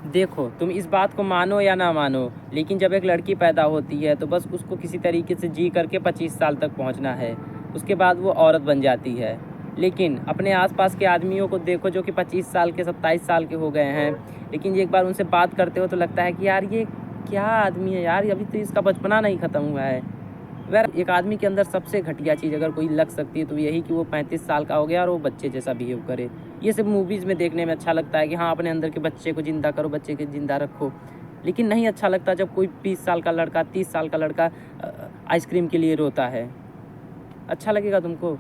देखो, तुम इस बात को मानो या ना मानो, लेकिन जब एक लड़की पैदा होती है तो बस उसको किसी तरीके से जी करके 25 साल तक पहुंचना है। उसके बाद वो औरत बन जाती है। लेकिन अपने आसपास के आदमियों को देखो जो कि 25 साल के 27 साल के हो गए हैं, लेकिन एक बार उनसे बात करते हो तो लगता है कि यार ये क्या आदमी है यार, अभी तो इसका बचपना नहीं ख़त्म हुआ है। वह एक आदमी के अंदर सबसे घटिया चीज़ अगर कोई लग सकती है तो यही कि वो 35 साल का हो गया और वो बच्चे जैसा बिहेव करे। ये सब मूवीज़ में देखने में अच्छा लगता है कि हाँ, अपने अंदर के बच्चे को ज़िंदा करो, बच्चे को ज़िंदा रखो। लेकिन नहीं अच्छा लगता जब कोई 20 साल का लड़का, 30 साल का लड़का आइसक्रीम के लिए रोता है। अच्छा लगेगा तुमको?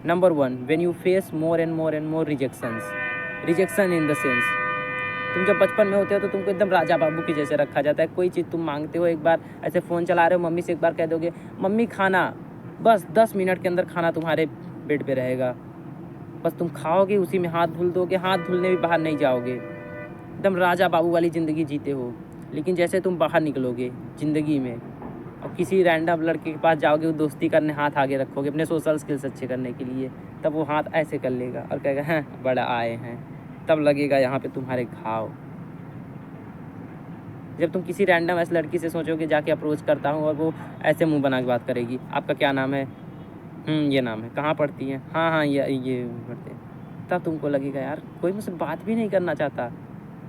Number 1, when you face more and more rejections. Rejection in the sense, तुम जब बचपन में होते हो तो तुमको एकदम राजा बाबू के जैसे रखा जाता है। कोई चीज़ तुम मांगते हो, एक बार ऐसे फ़ोन चला रहे हो, मम्मी से एक बार कह दोगे मम्मी खाना, बस 10 मिनट के अंदर खाना तुम्हारे बेड पे रहेगा। बस तुम खाओगे, उसी में हाथ धुल दोगे, हाथ धुलने भी बाहर नहीं जाओगे। एकदम राजा बाबू वाली ज़िंदगी जीते हो। लेकिन जैसे तुम बाहर निकलोगे ज़िंदगी में और किसी रैंडम लड़के के पास जाओगे, वो दोस्ती करने हाथ आगे रखोगे अपने सोशल स्किल्स अच्छे करने के लिए, तब वो हाथ ऐसे कर लेगा और कहेगा हैं बड़ा आए हैं, तब लगेगा यहाँ पे तुम्हारे घाव। जब तुम किसी रैंडम ऐसी लड़की से सोचोगे जाके अप्रोच करता हूँ और वो ऐसे मुंह बना के बात करेगी, आपका क्या नाम है? ये नाम है। कहाँ पढ़ती हैं? हाँ हाँ ये पढ़ते हैं। तब तुमको लगेगा यार कोई मुझसे बात भी नहीं करना चाहता।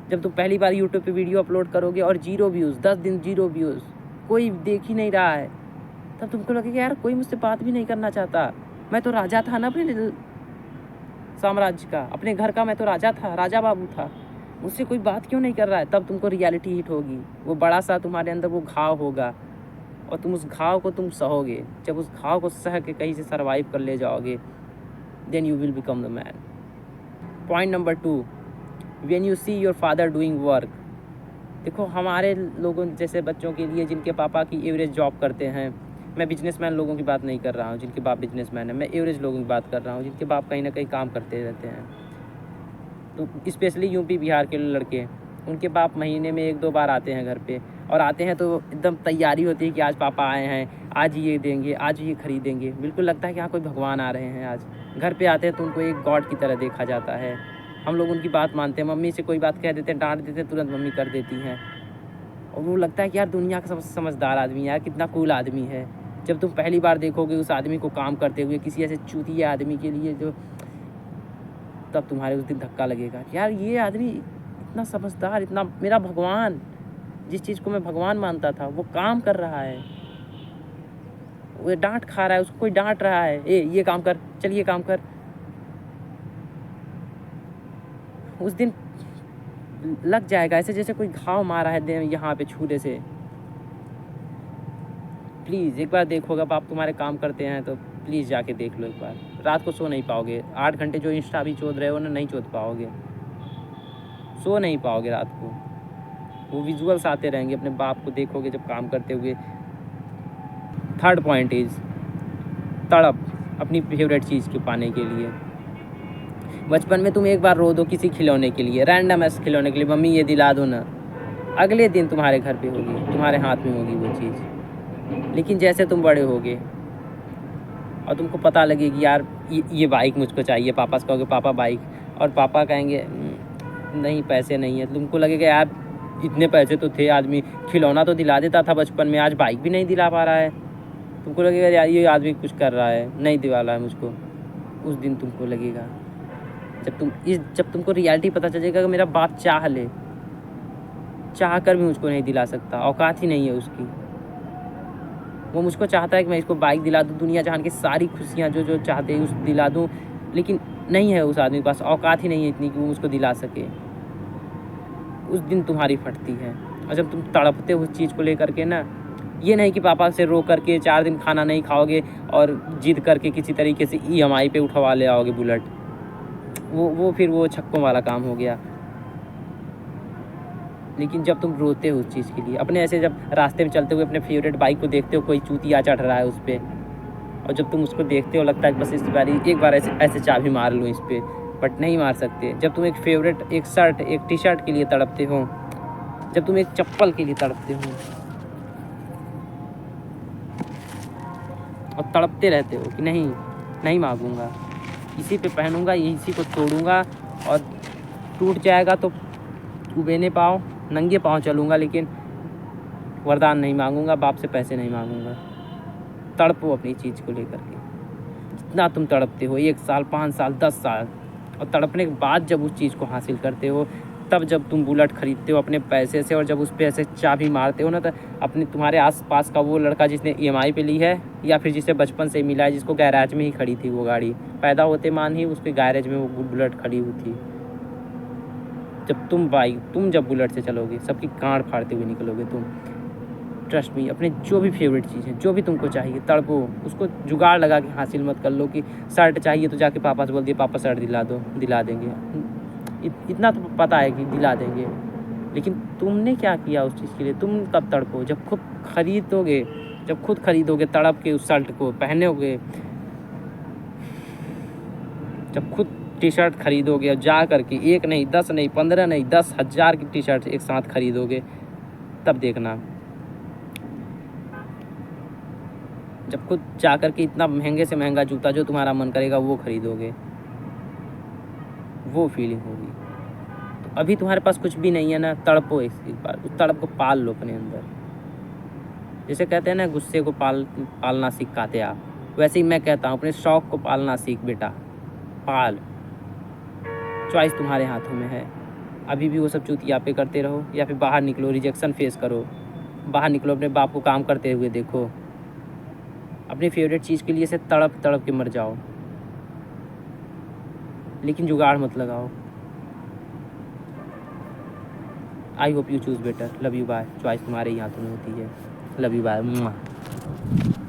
जब तुम पहली बार यूट्यूब पे वीडियो अपलोड करोगे और 0 व्यूज़, 10 दिन 0 व्यूज़, कोई देख ही नहीं रहा है, तब तुमको लगेगा यार कोई मुझसे बात भी नहीं करना चाहता। मैं तो राजा था ना अपने साम्राज्य का, अपने घर का मैं तो राजा था, राजा बाबू था, मुझसे कोई बात क्यों नहीं कर रहा है? तब तुमको रियलिटी हिट होगी। वो बड़ा सा तुम्हारे अंदर वो घाव होगा और तुम उस घाव को तुम सहोगे। जब उस घाव को सह के कहीं से सर्वाइव कर ले जाओगे, then you will become the man. Point number 2, when you see your father doing work. देखो, हमारे लोगों जैसे बच्चों के लिए जिनके पापा की एवरेज जॉब करते हैं, मैं बिजनेसमैन लोगों की बात नहीं कर रहा हूँ जिनके बाप बिजनेसमैन है, मैं एवरेज लोगों की बात कर रहा हूँ जिनके बाप कहीं ना कहीं काम करते रहते हैं। तो स्पेशली यूपी बिहार के लड़के, उनके बाप महीने में 1-2 बार आते हैं घर पे, और आते हैं तो एकदम तैयारी होती है कि आज पापा आए हैं, आज ये देंगे, आज ये खरीदेंगे। बिल्कुल लगता है कि हाँ कोई भगवान आ रहे हैं आज। घर पे आते हैं तो उनको एक गॉड की तरह देखा जाता है। हम लोग उनकी बात मानते हैं, मम्मी से कोई बात कह देते हैं, डांट देते हैं, तुरंत मम्मी कर देती हैं। और वो लगता है कि यार दुनिया का सबसे समझदार आदमी, यार कितना कूल आदमी है। जब तुम पहली बार देखोगे उस आदमी को काम करते हुए किसी ऐसे चूतिया आदमी के लिए जो, तब तुम्हारे उस दिन धक्का लगेगा कि यार ये आदमी इतना समझदार, इतना मेरा भगवान, जिस चीज़ को मैं भगवान मानता था वो काम कर रहा है। वो डांट खा रहा है, उसको कोई डांट रहा है, ए ये काम कर, चल ये काम कर। उस दिन लग जाएगा ऐसे जैसे कोई घाव मारा है यहाँ पे छुरे से। प्लीज़ एक बार देखो, अगर आप तुम्हारे काम करते हैं तो प्लीज़ जाके देख लो एक बार। रात को सो नहीं पाओगे, 8 घंटे जो इंस्टा भी चोद रहे हो ना, नहीं चोद पाओगे, सो नहीं पाओगे रात को। वो विजुअल्स आते रहेंगे, अपने बाप को देखोगे जब काम करते हुए। थर्ड पॉइंट इज़ तड़प, अपनी फेवरेट चीज़ को पाने के लिए। बचपन में तुम एक बार रो दो किसी खिलौने के लिए, रैंडम ऐसे खिलौने के लिए, मम्मी ये दिला दो ना, अगले दिन तुम्हारे घर पे होगी, तुम्हारे हाथ में होगी वो चीज़। लेकिन जैसे तुम बड़े होगे और तुमको पता लगे कि यार ये बाइक मुझको चाहिए, पापा से कहोगे पापा बाइक, और पापा कहेंगे नहीं पैसे नहीं है, तुमको लगेगा यार इतने पैसे तो थे, आदमी खिलौना तो दिला देता था बचपन में, आज बाइक भी नहीं दिला पा रहा है। तुमको लगेगा यार ये आदमी कुछ कर रहा है, नहीं दिला रहा है मुझको। उस दिन तुमको लगेगा जब तुमको रियलिटी पता चल जाएगा कि मेरा बाप चाह कर भी मुझको नहीं दिला सकता, औकात ही नहीं है उसकी। वो मुझको चाहता है कि मैं इसको बाइक दिला दूँ, दुनिया जहान की सारी खुशियाँ जो जो चाहते हैं उस दिला दूँ, लेकिन नहीं है उस आदमी के पास, औकात ही नहीं है इतनी कि वो मुझको दिला सके। उस दिन तुम्हारी फटती है। और जब तुम तड़पते हो उस चीज़ को लेकर के ना, ये नहीं कि पापा से रो करके 4 दिन खाना नहीं खाओगे और जिद करके किसी तरीके से EMI पे उठवा ले आओगे बुलेट, वो फिर वो छक्कों वाला काम हो गया। लेकिन जब तुम रोते हो उस चीज़ के लिए, अपने ऐसे जब रास्ते में चलते हुए अपने फेवरेट बाइक को देखते हो, कोई चूतिया चढ़ रहा है उस पर, और जब तुम उसको देखते हो लगता है बस इस बार एक बार ऐसे चाबी मार लूँ इस पर, बट नहीं मार सकते। जब तुम एक फेवरेट एक शर्ट, एक टी-शर्ट के लिए तड़पते हो, जब तुम एक चप्पल के लिए तड़पते हो और तड़पते रहते हो कि नहीं मांगूंगा, इसी पे पहनूंगा, इसी को तोड़ूंगा, और टूट जाएगा तो उबेने पाँव नंगे पाँव चलूँगा, लेकिन वरदान नहीं मांगूंगा, बाप से पैसे नहीं मांगूंगा। तड़पो अपनी चीज़ को लेकर के, जितना तुम तड़पते हो 1 साल 5 साल 10 साल, और तड़पने के बाद जब उस चीज़ को हासिल करते हो, तब जब तुम बुलेट खरीदते हो अपने पैसे से, और जब उस पैसे चाबी मारते हो ना, तो अपने तुम्हारे आसपास का वो लड़का जिसने EMI पे ली है, या फिर जिसे बचपन से मिला है, जिसको गैराज में ही खड़ी थी वो गाड़ी, पैदा होते मान ही उसके गैरेज में वो बुलेट खड़ी हुई थी। जब तुम जब बुलेट से चलोगे, सबकी गांड फाड़ते हुए निकलोगे तुम। ट्रस्ट मी, अपने जो भी फेवरेट चीज़ है, जो भी तुमको चाहिए, तड़पो उसको, जुगाड़ लगा के हासिल मत कर लो कि शर्ट चाहिए तो जाके पापा से बोल दिए पापा शर्ट दिला दो, दिला देंगे। इतना तो पता है कि दिला देंगे, लेकिन तुमने क्या किया उस चीज़ के लिए? तुम कब तड़पो? जब खुद खरीदोगे तड़प के उस शर्ट को पहनोगे, जब खुद टी-शर्ट खरीदोगे, और जा करके 1 नहीं 10 नहीं 15 नहीं 10,000 की टी-शर्ट एक साथ खरीदोगे, तब देखना। जब खुद जा कर के इतना महंगे से महंगा जूता जो तुम्हारा मन करेगा वो खरीदोगे, वो फीलिंग होगी। तो अभी तुम्हारे पास कुछ भी नहीं है ना, तड़पो एक बार, उस तड़प को पाल लो अपने अंदर। जैसे कहते हैं ना, गुस्से को पालना सिखाते आप, वैसे ही मैं कहता हूँ अपने शौक़ को पालना सीख बेटा, पाल। चॉइस तुम्हारे हाथों में है। अभी भी वो सब चूतियापे करते रहो, या फिर बाहर निकलो, रिजेक्शन फेस करो, बाहर निकलो, अपने बाप को काम करते हुए देखो, अपनी फेवरेट चीज़ के लिए से तड़प तड़प के मर जाओ, लेकिन जुगाड़ मत लगाओ। I hope you choose better. Love you, bye. Choice तुम्हारे ही हाथों में होती है। Love you, bye.